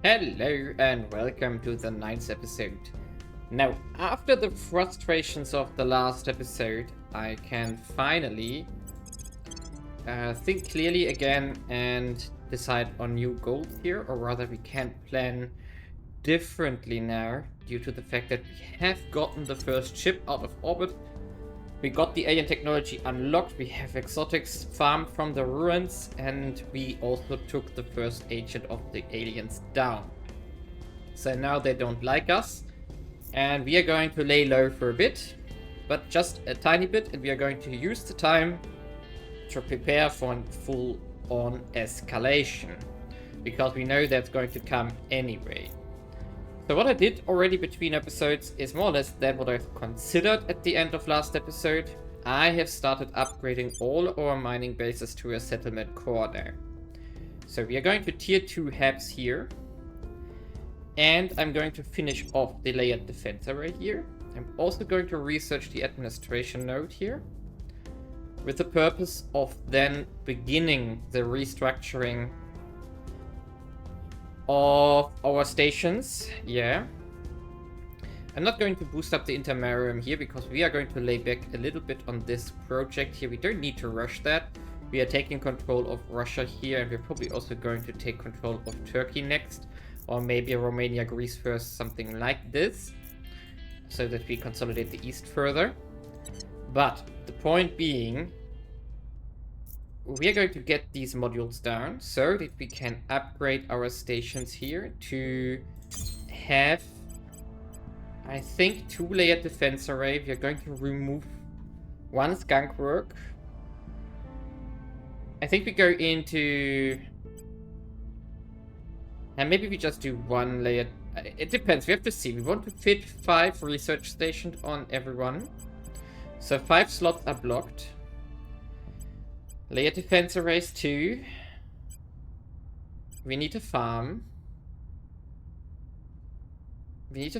Hello and welcome to the 9th episode. Now, after the frustrations of the last episode, I can finally think clearly again and decide on new goals here, or rather we can plan differently now due to the fact that we have gotten the first ship out of orbit. We got the alien technology unlocked, we have exotics farmed from the ruins, and we also took the first agent of the aliens down. So now they don't like us, and we are going to lay low for a bit, but just a tiny bit, and we are going to use the time to prepare for a full-on escalation, because we know that's going to come anyway. So what I did already between episodes is more or less that what I've considered at the end of last episode. I have started upgrading all our mining bases to a settlement core now. So we are going to tier 2 hubs here. And I'm going to finish off the layered defense array here. I'm also going to research the administration node here, with the purpose of then beginning the restructuring of our stations. Yeah. I'm not going to boost up the intermarium here because we are going to lay back a little bit on this project here. We don't need to rush that. We are taking control of Russia here, and we're probably also going to take control of Turkey next. Or maybe Romania, Greece first, something like this, so that we consolidate the east further. But the point being, we are going to get these modules down so that we can upgrade our stations here to have, I think, 2 layered defense array. We are going to remove 1 skunk work. I think we go into... And maybe we just do 1 layer. It depends. We have to see. We want to fit 5 research stations on everyone. So 5 slots are blocked. Layer defense arrays 2. We need to farm. We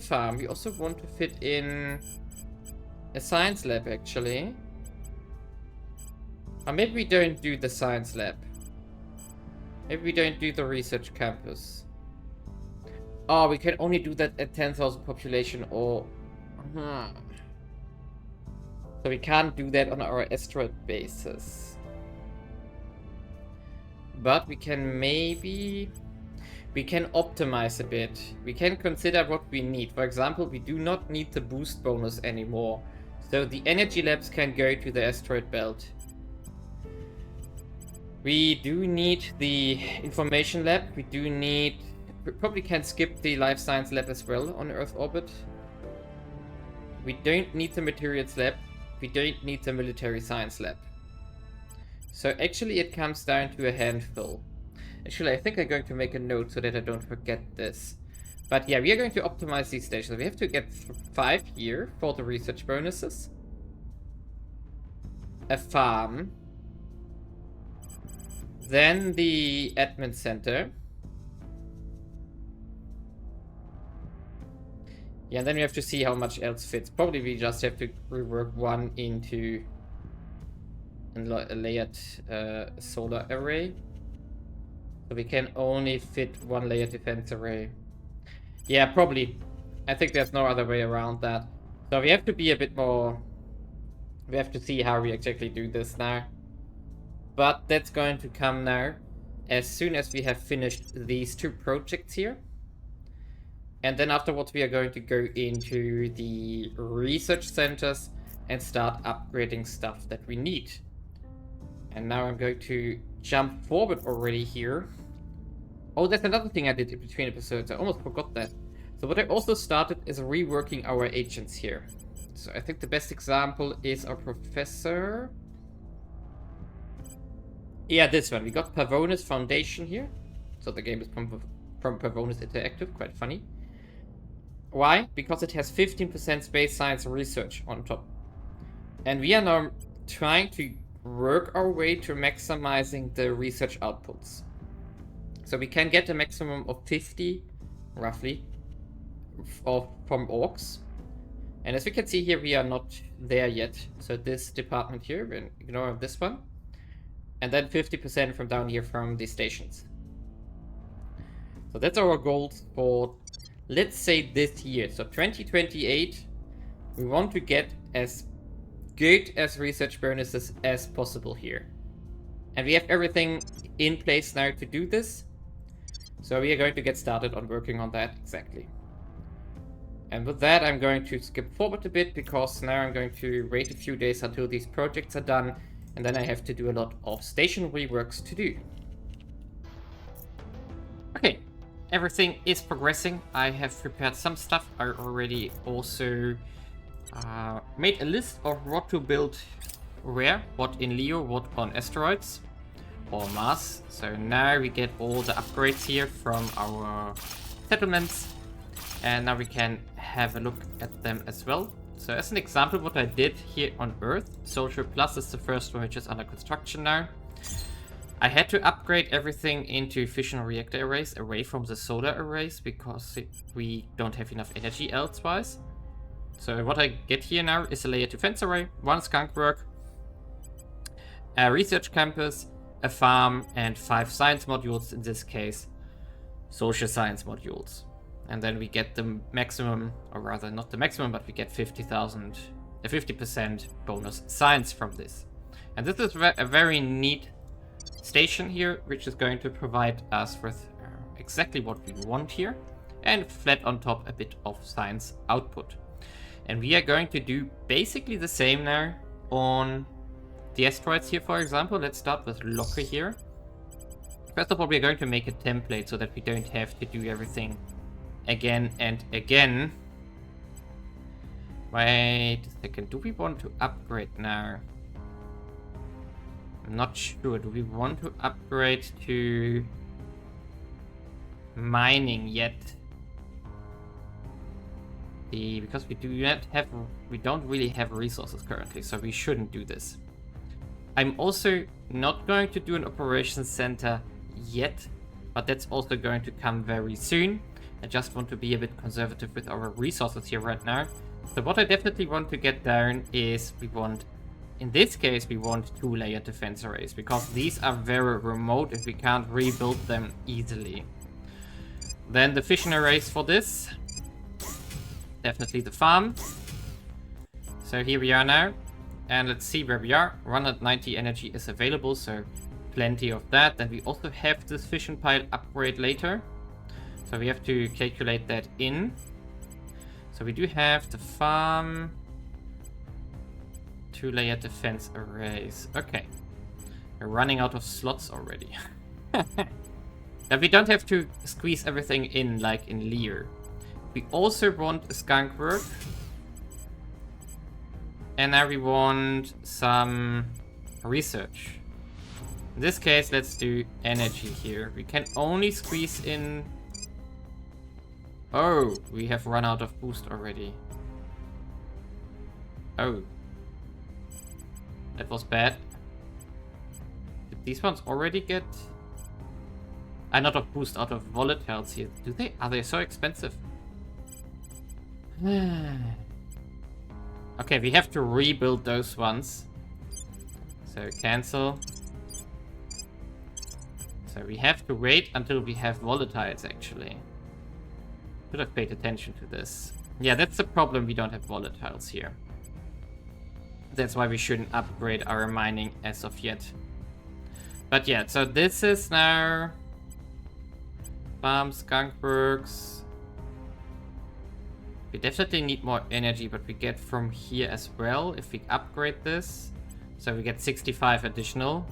also want to fit in a science lab, actually. Or maybe we don't do the science lab. Maybe we don't do the research campus. Oh, we can only do that at 10,000 population, or... So we can't do that on our asteroid bases. But we can maybe... We can optimize a bit. We can consider what we need. For example, we do not need the boost bonus anymore. So the energy labs can go to the asteroid belt. We do need the information lab. We do need... We probably can skip the life science lab as well on Earth orbit. We don't need the materials lab. We don't need the military science lab. So actually it comes down to a handful. Actually, I think I'm going to make a note so that I don't forget this. But yeah, we are going to optimize these stations. We have to get 5 here for the research bonuses. A farm. Then the admin center. Yeah, and then we have to see how much else fits. Probably we just have to rework 1 into a layered solar array. So we can only fit 1 layered defense array. Yeah, probably. I think there's no other way around that. So we have to be a bit more... We have to see how we exactly do this now. But that's going to come now, as soon as we have finished these 2 projects here. And then afterwards we are going to go into the research centers and start upgrading stuff that we need. And now I'm going to jump forward already here. Oh, that's another thing I did in between episodes. I almost forgot that. So what I also started is reworking our agents here. So I think the best example is our professor. Yeah, this one. We got Pavonis Foundation here. So the game is from Pavonis Interactive. Quite funny. Why? Because it has 15% space science research on top. And we are now trying to work our way to maximizing the research outputs. So we can get a maximum of 50, roughly, from orcs. And as we can see here, we are not there yet. So this department here, we ignore this one. And then 50% from down here from the stations. So that's our goals for, let's say, this year. So 2028, we want to get as good as research bonuses as possible here. And we have everything in place now to do this. So we are going to get started on working on that exactly. And with that, I'm going to skip forward a bit because now I'm going to wait a few days until these projects are done. And then I have to do a lot of station reworks to do. Okay, everything is progressing. I have prepared some stuff. I already also made a list of what to build where, what in Leo, what on asteroids or Mars. So now we get all the upgrades here from our settlements, and now we can have a look at them as well. So as an example, what I did here on Earth, Soldier Plus is the first one which is under construction now. I had to upgrade everything into fission reactor arrays away from the solar arrays because we don't have enough energy elsewise. So what I get here now is a layer defense array, one skunk work, a research campus, a farm, and 5 science modules, in this case social science modules. And then we get the maximum, or rather not the maximum, but we get 50% bonus science from this. And this is a very neat station here, which is going to provide us with exactly what we want here, and flat on top a bit of science output. And we are going to do basically the same now on the asteroids here, for example. Let's start with Locker here. First of all, we're going to make a template so that we don't have to do everything again and again. Wait a second, do we want to upgrade now? I'm not sure. Do we want to upgrade to mining yet? Because we don't really have resources currently, so we shouldn't do this. I'm also not going to do an operations center yet, but that's also going to come very soon. I just want to be a bit conservative with our resources here right now. So what I definitely want to get down is in this case, we want 2-layer defense arrays, because these are very remote and we can't rebuild them easily. Then the fission arrays for this. Definitely the farm. So here we are now. And let's see where we are. 190 energy is available, so plenty of that. Then we also have this fission pile upgrade later. So we have to calculate that in. So we do have the farm. 2-layer defense arrays. Okay. We're running out of slots already. Now we don't have to squeeze everything in like in Lear. We also want a skunk work. And now we want some research. In this case, let's do energy here. We can only squeeze in... Oh, we have run out of boost already. Oh. That was bad. Did these ones already get... not of boost, out of volatiles here. Are they so expensive? Okay, we have to rebuild those ones. So cancel. So we have to wait until we have volatiles actually. Should have paid attention to this. Yeah, that's the problem, we don't have volatiles here. That's why we shouldn't upgrade our mining as of yet. But yeah, so this is now... Farm, skunk works. We definitely need more energy, but we get from here as well if we upgrade this. So we get 65 additional.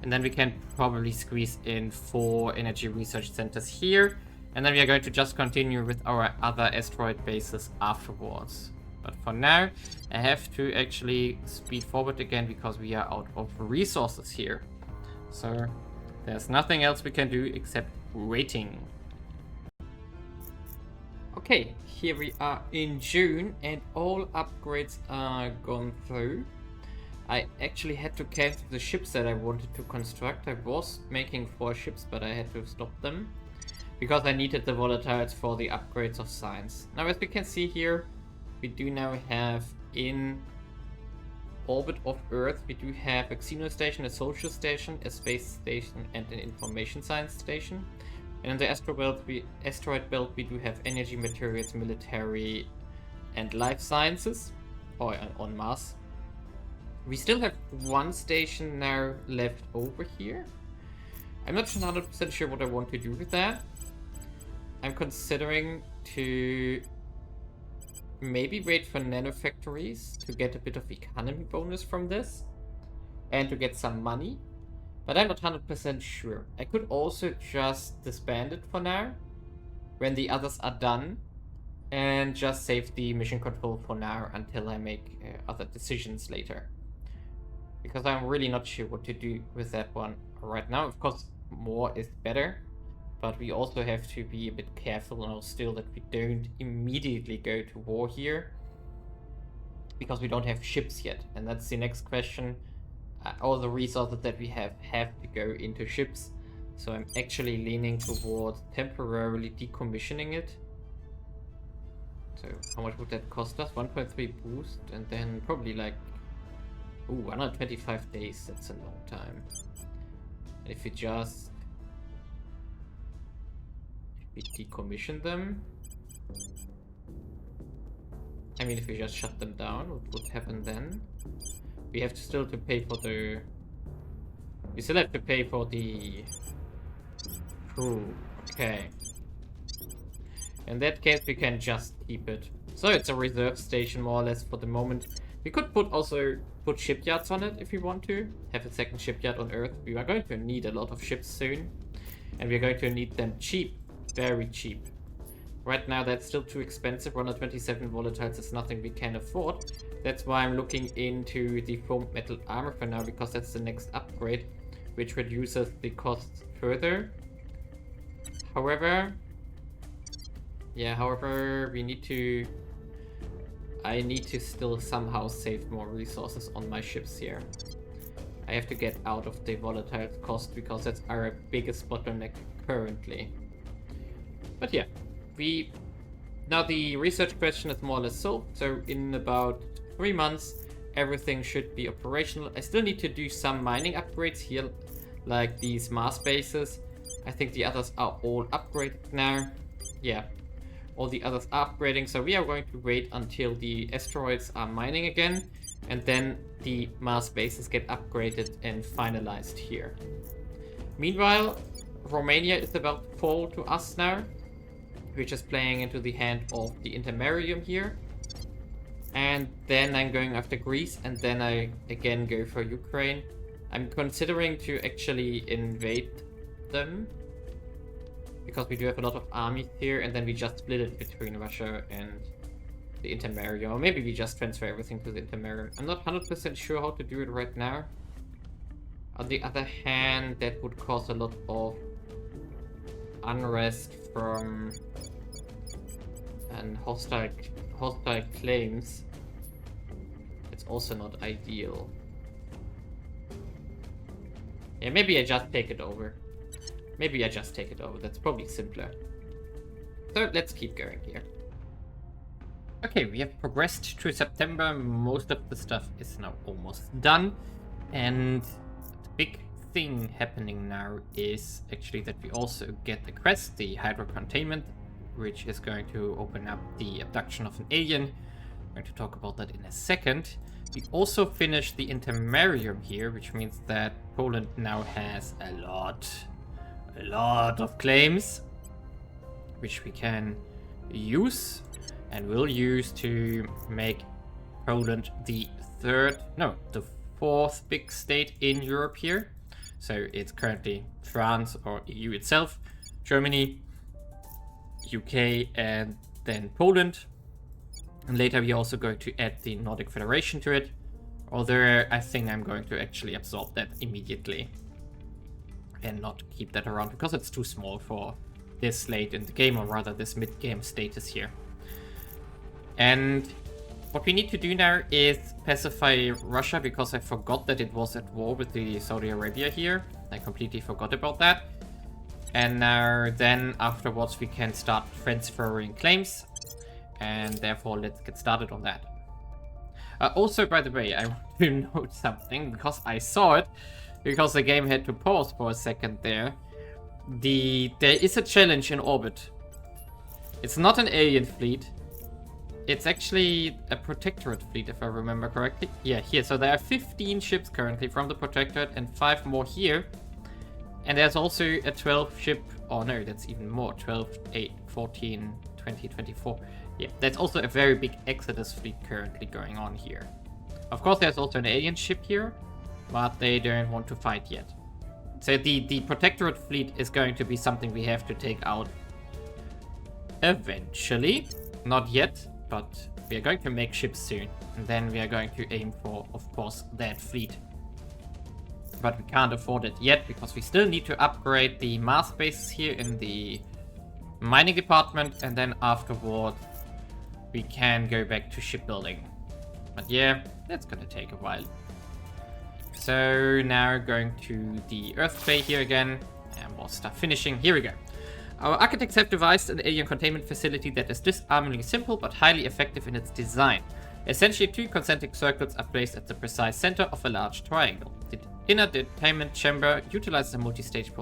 And then we can probably squeeze in 4 energy research centers here. And then we are going to just continue with our other asteroid bases afterwards. But for now, I have to actually speed forward again because we are out of resources here. So there's nothing else we can do except waiting. Okay, here we are in June and all upgrades are gone through. I actually had to cancel the ships that I wanted to construct. I was making 4 ships, but I had to stop them because I needed the volatiles for the upgrades of science. Now, as we can see here, we do now have in orbit of Earth, we do have a xeno station, a social station, a space station, and an information science station. And in the asteroid belt, we do have energy, materials, military, and life sciences, or on Mars. We still have one station now left over here. I'm not 100% sure what I want to do with that. I'm considering to maybe wait for nanofactories to get a bit of economy bonus from this and to get some money, but I'm not 100% sure. I could also just disband it for now when the others are done and just save the mission control for now until I make other decisions later, because I'm really not sure what to do with that one right now. Of course, more is better, but we also have to be a bit careful now still that we don't immediately go to war here, because we don't have ships yet, and that's the next question. All the resources that we have to go into ships, so I'm actually leaning towards temporarily decommissioning it. So how much would that cost us? 1.3 boost, and then probably like 125 days. That's a long time. And if we decommission them, I mean, if we just shut them down, what would happen then? We have still to pay for the... We still have to pay for the crew. Okay. In that case, we can just keep it. So it's a reserve station, more or less, for the moment. We could also put shipyards on it if we want to. Have a second shipyard on Earth. We are going to need a lot of ships soon. And we're going to need them cheap. Very cheap. Right now, that's still too expensive. 127 volatiles is nothing we can afford. That's why I'm looking into the foamed metal armor for now, because that's the next upgrade, which reduces the costs further. However, we need to... I need to still somehow save more resources on my ships here. I have to get out of the volatile cost, because that's our biggest bottleneck currently. But yeah, now the research question is more or less solved, so in about 3 months everything should be operational. I still need to do some mining upgrades here, like these Mars bases. I think the others are all upgraded now. Yeah, all the others are upgrading, so we are going to wait until the asteroids are mining again, and then the Mars bases get upgraded and finalized here. Meanwhile, Romania is about to fall to us now. We're just playing into the hand of the Intermarium here. And then I'm going after Greece, and then I again go for Ukraine. I'm considering to actually invade them, because we do have a lot of armies here, and then we just split it between Russia and the Intermarium. Or maybe we just transfer everything to the Intermarium. I'm not 100% sure how to do it right now. On the other hand, that would cause a lot of unrest from and hostile claims. It's also not ideal. Yeah, maybe I just take it over. That's probably simpler. So let's keep going here. Okay, we have progressed to September. Most of the stuff is now almost done. And the big thing happening now is actually that we also get the quest, the Hydra containment, which is going to open up the abduction of an alien. I'm going to talk about that in a second. We also finished the Intermarium here, which means that Poland now has a lot of claims, which we can use and will use to make Poland the fourth big state in Europe here. So it's currently France or EU itself, Germany, UK, and then Poland. And later we're also going to add the Nordic Federation to it. Although I think I'm going to actually absorb that immediately and not keep that around, because it's too small for this late in the game, or rather this mid-game status here. And what we need to do now is pacify Russia, because I forgot that it was at war with the Saudi Arabia here. I completely forgot about that. And now then afterwards we can start transferring claims, and therefore let's get started on that. Also, by the way, I want to note something, because I saw it, because the game had to pause for a second there. There is a challenge in orbit. It's not an alien fleet. It's actually a Protectorate fleet, if I remember correctly. Yeah, here. So there are 15 ships currently from the Protectorate and 5 more here. And there's also a 12 ship... Oh no, that's even more. 12, 8, 14, 20, 24. Yeah, that's also a very big Exodus fleet currently going on here. Of course, there's also an alien ship here, but they don't want to fight yet. So the Protectorate fleet is going to be something we have to take out eventually. Not yet, but we are going to make ships soon. And then we are going to aim for, of course, that fleet. But we can't afford it yet, because we still need to upgrade the mass bases here in the mining department. And then afterward, we can go back to shipbuilding. But yeah, that's gonna take a while. So now going to the Earth Bay here again. And more stuff finishing. Here we go. Our architects have devised an alien containment facility that is disarmingly simple but highly effective in its design. Essentially, 2 concentric circles are placed at the precise center of a large triangle. The inner containment chamber utilizes a multi-stage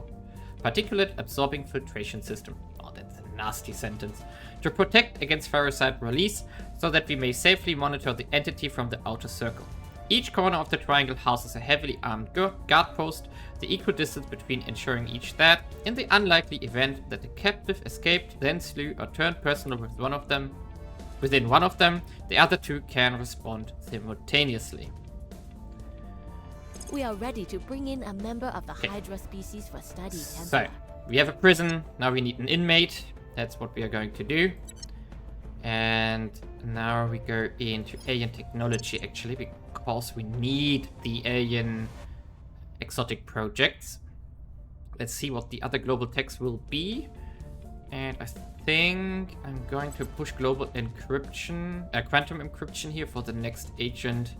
particulate absorbing filtration system. Oh, that's a nasty sentence. To protect against ferrocide release, so that we may safely monitor the entity from the outer circle. Each corner of the triangle houses a heavily armed guard post, the equal distance between ensuring each that, in the unlikely event that the captive escaped, then slew or turned personal with within one of them, the other 2 can respond simultaneously. We are ready to bring in a member of the Hydra species for study. So, we have a prison, now we need an inmate. That's what we are going to do. And now we go into alien technology, actually, because we need the alien exotic projects. Let's see what the other global techs will be. And I think I'm going to push global encryption, quantum encryption here for the next agent.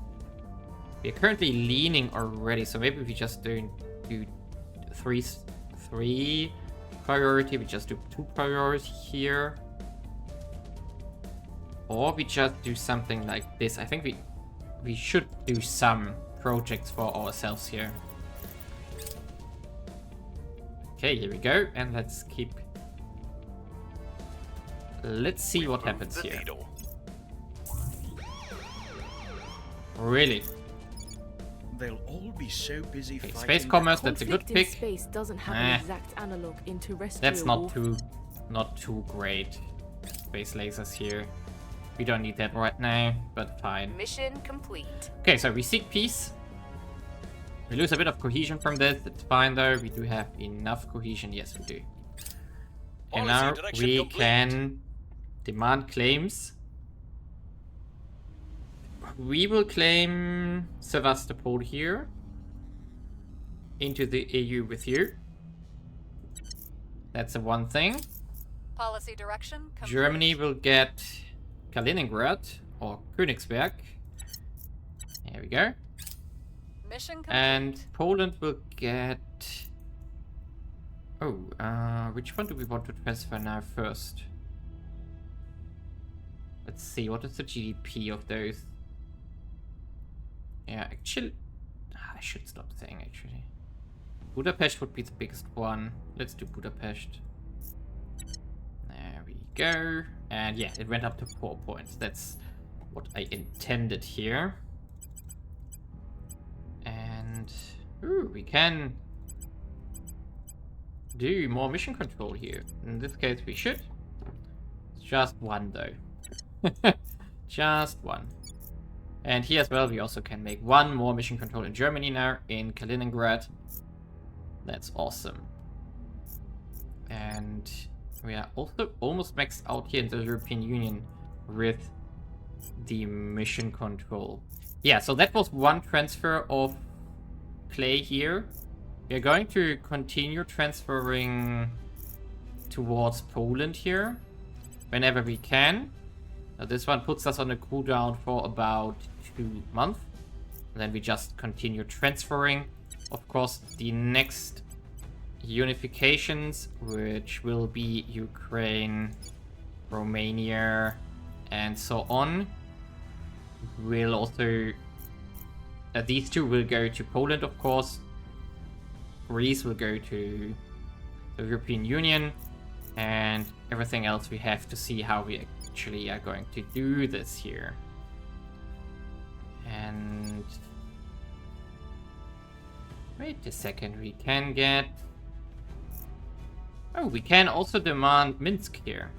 We're currently leaning already, so maybe we just don't do three priority, we just do 2 priority here. Or we just do something like this. I think we should do some projects for ourselves here. Okay, here we go. And let's see what happens here. Really? They'll all be so busy fighting. Space commerce, that's a good pick. Space doesn't have an exact analog in terrestrial. That's not too great. Space lasers here. We don't need that right now, but fine. Mission complete. Okay, so we seek peace. We lose a bit of cohesion from this. It's fine though. We do have enough cohesion. Yes, we do. And now we can demand claims. We will claim Sevastopol here into the EU with you. That's the one thing. Policy direction complete. Germany will get Kaliningrad or Königsberg. There we go. Mission complete. And Poland will get... Oh, which one do we want to transfer now first? Let's see, what is the GDP of those? Yeah, actually... I should stop saying, actually. Budapest would be the biggest one. Let's do Budapest. There we go. And yeah, it went up to 4 points. That's what I intended here. And... Ooh, we can do more mission control here. In this case, we should. It's just 1, though. Just 1. And here as well, we also can make 1 more mission control in Germany now, in Kaliningrad. That's awesome. And we are also almost maxed out here in the European Union with the mission control. Yeah, so that was 1 transfer of play here. We are going to continue transferring towards Poland here whenever we can. Now this one puts us on a cooldown for about 2 months. And then we just continue transferring. Of course, the next unifications, which will be Ukraine, Romania, and so on, will also... these 2 will go to Poland, of course. Greece will go to the European Union, and everything else we have to see how we actually are going to do this here. And wait a second, we can get... Oh, we can also demand Minsk here.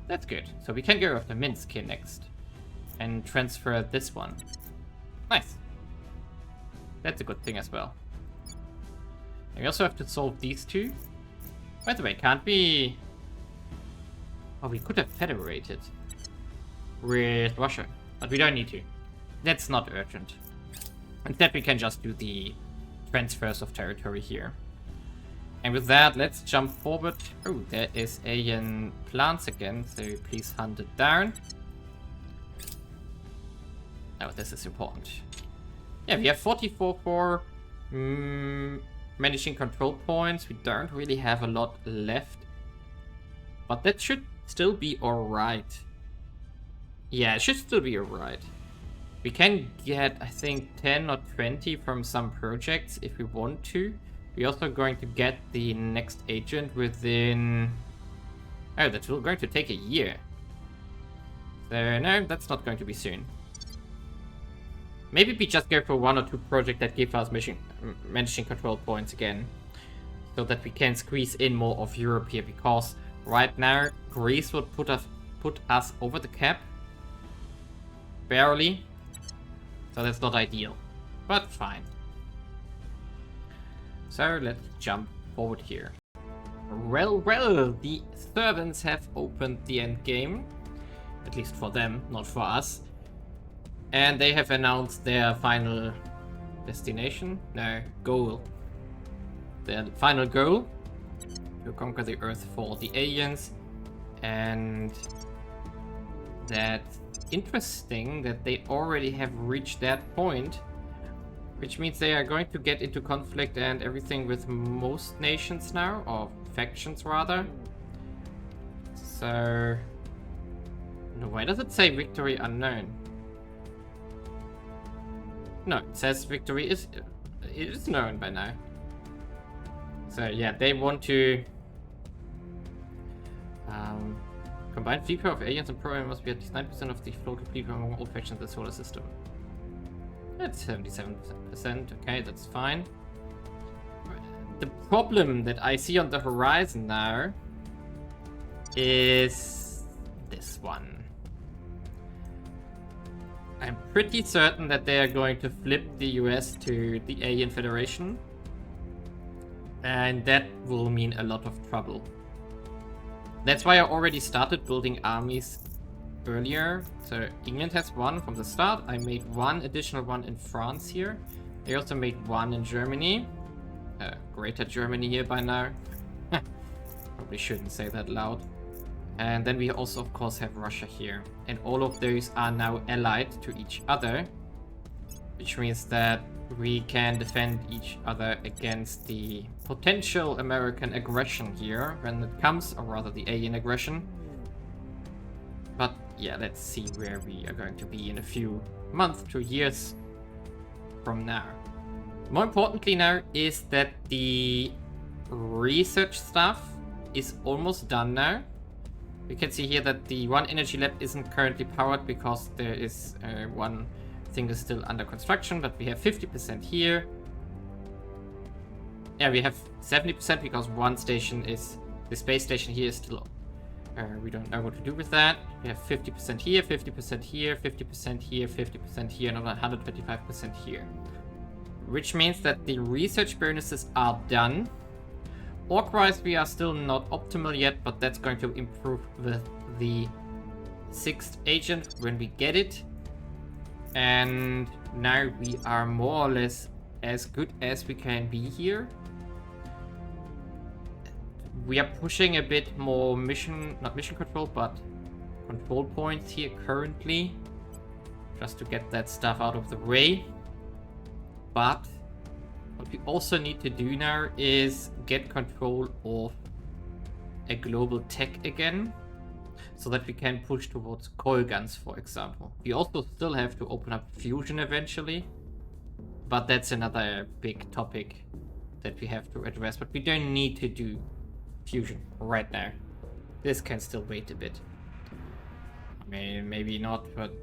That's good. So we can go after Minsk here next. And transfer this one. Nice. That's a good thing as well. And we also have to solve these two. By the way, can't we... Oh, we could have federated with Russia. But we don't need to. That's not urgent. Instead, we can just do the transfers of territory here. And with that, let's jump forward. Oh, there is alien plants again, so please hunt it down. Oh, this is important. Yeah, we have 44 for managing control points. We don't really have a lot left. But that should still be alright. Yeah, it should still be alright. We can get, I think, 10 or 20 from some projects if we want to. We're also going to get the next agent within... Oh, that's going to take a year. So, no, that's not going to be soon. Maybe we just go for 1 or 2 projects that give us managing control points again. So that we can squeeze in more of Europe here. Because right now, Greece would put us over the cap. Barely. So that's not ideal. But fine. So let's jump forward here. Well, the servants have opened the endgame. At least for them, not for us. And they have announced their final destination. No, goal. Their final goal. To conquer the Earth for the aliens. And that's interesting that they already have reached that point. Which means they are going to get into conflict and everything with most nations now, or factions rather. So... No, why does it say victory unknown? No, it says victory is known by now. So yeah, they want to... combined fleet power of aliens and pro must be at least 9% of the total fleet power among all factions in the solar system. That's 77%. Okay, that's fine. The problem that I see on the horizon now is this one. I'm pretty certain that they are going to flip the US to the Alien Federation. And that will mean a lot of trouble. That's why I already started building armies earlier. So England has one from the start. I made one additional one in France here. I also made one in Germany. Greater Germany here by now. Probably shouldn't say that loud. And then we also of course have Russia here. And all of those are now allied to each other. Which means that we can defend each other against the potential American aggression here when it comes, or rather the alien aggression. But yeah, let's see where we are going to be in a few months to years from now. More importantly now is that the research stuff is almost done now. We can see here that the one energy lab isn't currently powered because there is one thing is still under construction, but we have 50% here. Yeah, we have 70% because one station is, the space station here is still we don't know what to do with that. We have 50% here, 50% here, 50% here, 50% here, and another 125% here. Which means that the research bonuses are done. Orc-wise, we are still not optimal yet, but that's going to improve with the 6th agent when we get it. And now we are more or less as good as we can be here. We are pushing a bit more not mission control, but control points here currently. Just to get that stuff out of the way. But what we also need to do now is get control of a global tech again. So that we can push towards coil guns, for example. We also still have to open up fusion eventually. But that's another big topic that we have to address, but we don't need to do fusion right now. This can still wait a bit. I mean, maybe not, but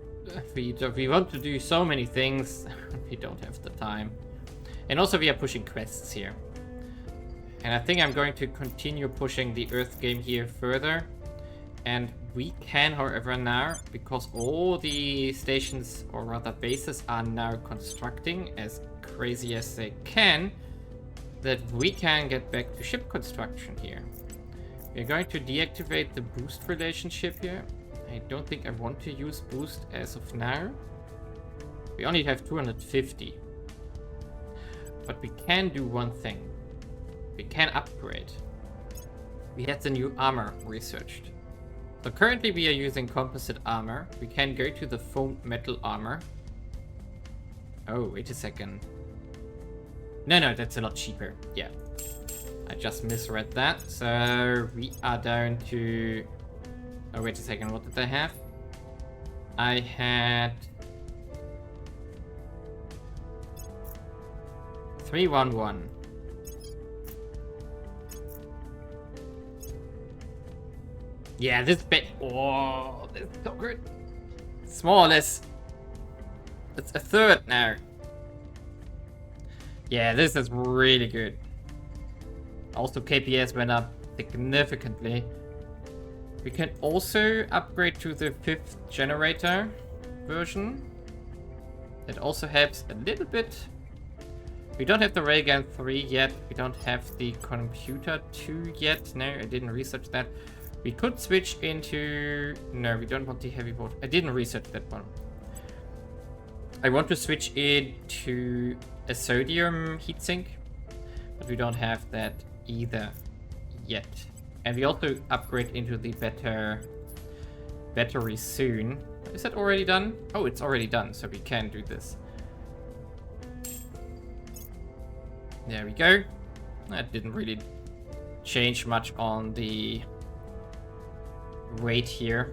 if we want to do so many things, we don't have the time. And also we are pushing quests here. And I think I'm going to continue pushing the Earth game here further. And we can, however, now, because all the stations, or rather bases, are now constructing as crazy as they can, that we can get back to ship construction here. We're going to deactivate the boost relationship here. I don't think I want to use boost as of now. We only have 250. But we can do one thing. We can upgrade. We had the new armor researched. So currently we are using composite armor. We can go to the foamed metal armor. Oh, wait a second. No, that's a lot cheaper. Yeah. I just misread that. So we are down to... Oh, wait a second. What did I have? I had... 311. Yeah, this bit. Oh, this is so good. It's more or less. It's a third now. Yeah, this is really good. Also, KPS went up significantly. We can also upgrade to the 5th generator version. That also helps a little bit. We don't have the Railgun 3 yet. We don't have the Computer 2 yet. No, I didn't research that. We could switch into... No, we don't want the heavy boat. I didn't research that one. I want to switch it to a sodium heatsink, but we don't have that either yet. And we also upgrade into the better battery soon. Is that already done? Oh, it's already done, so we can do this. There we go. That didn't really change much on the weight here.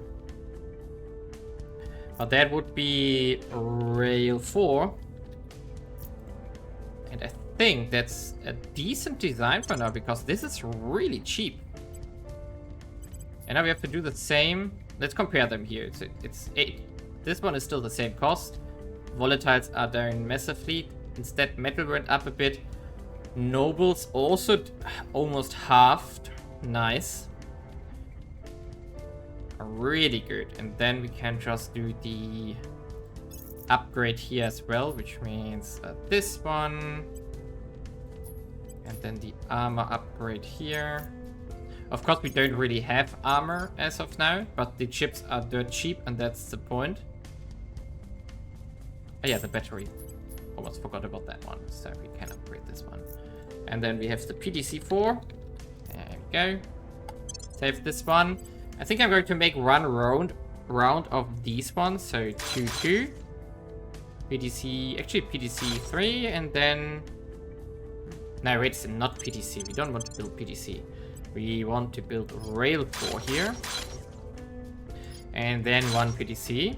But that would be rail 4. And I think that's a decent design for now, because this is really cheap. And now we have to do the same. Let's compare them here. It's 8. This one is still the same cost. Volatiles are down massively. Instead, metal went up a bit. Nobles also almost halved. Nice. Really good. And then we can just do the upgrade here as well, which means this one. And then the armor upgrade here. Of course, we don't really have armor as of now, but the chips are dirt cheap, and that's the point. Oh yeah, the battery. Almost forgot about that one, so we can upgrade this one. And then we have the PDC-4. There we go. Save this one. I think I'm going to make one round of these ones, so 2-2. PDC, actually PDC-3, and then... No, wait, it's not PDC. We don't want to build PDC. We want to build Rail 4 here. And then one PDC.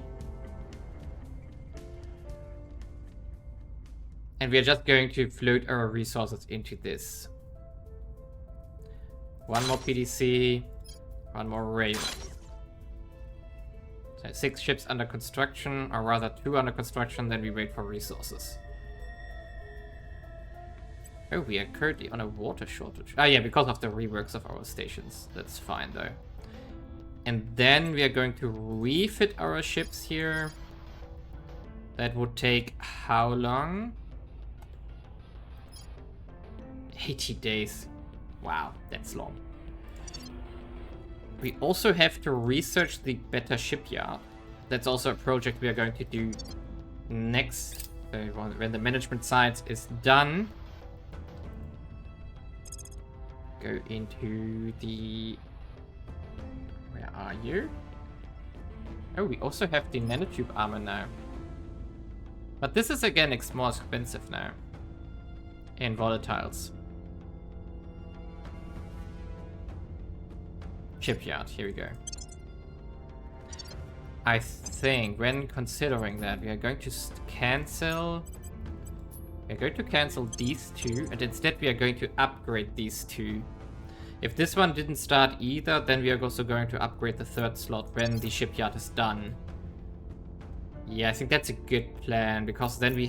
And we are just going to float our resources into this. One more PDC. One more rail. So 6 ships under construction, or rather 2 under construction, then we wait for resources. Oh, we are currently on a water shortage. Oh yeah, because of the reworks of our stations. That's fine though. And then we are going to refit our ships here. That would take how long? 80 days. Wow, that's long. We also have to research the better shipyard. That's also a project we are going to do next. So when the management side is done. Go into the... Where are you? Oh, we also have the nanotube armor now. But this is again more expensive now. In volatiles. Shipyard, here we go. I think when considering that, we are going to cancel We're going to cancel these two, and instead we are going to upgrade these two. If this one didn't start either, then we are also going to upgrade the third slot when the shipyard is done. Yeah, I think that's a good plan, because then we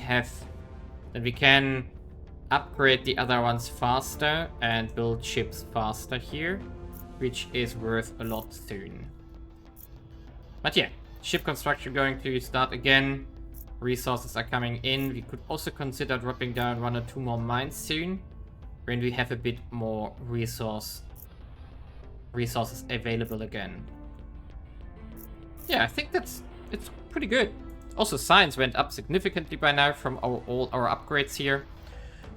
can upgrade the other ones faster and build ships faster here, which is worth a lot soon. But yeah, ship construction going to start again. Resources are coming in. We could also consider dropping down 1 or 2 more mines soon, when we have a bit more resources available again. Yeah, I think it's pretty good. Also, science went up significantly by now from all our upgrades here.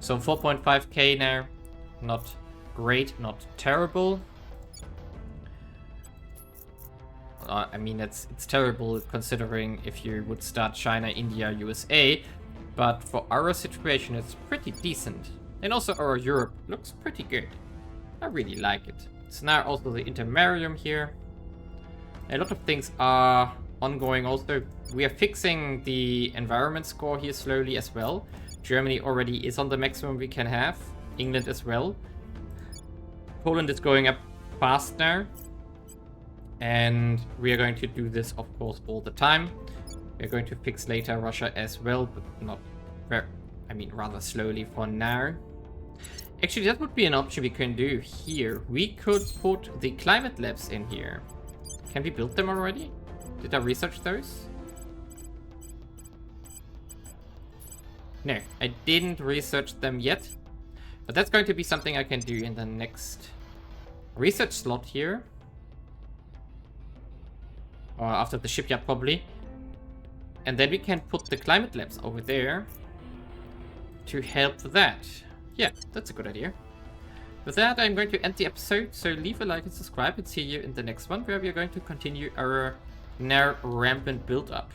So 4.5k now. Not great, not terrible. I mean, it's terrible considering if you would start China, India, USA. But for our situation, it's pretty decent. And also our Europe looks pretty good. I really like it. It's now also the intermarium here. A lot of things are ongoing also. We are fixing the environment score here slowly as well. Germany already is on the maximum we can have. England as well. Poland is going up fast now. And we are going to do this, of course, all the time. We're going to fix later Russia as well, but not very, rather slowly for now. Actually, that would be an option we can do here. We could put the climate labs in here. Can we build them already? Did I research those? No, I didn't research them yet. But that's going to be something I can do in the next research slot here. Or after the shipyard, probably. And then we can put the climate labs over there to help that. Yeah, that's a good idea. With that, I'm going to end the episode, so leave a like and subscribe, and see you in the next one, where we are going to continue our now rampant build-up.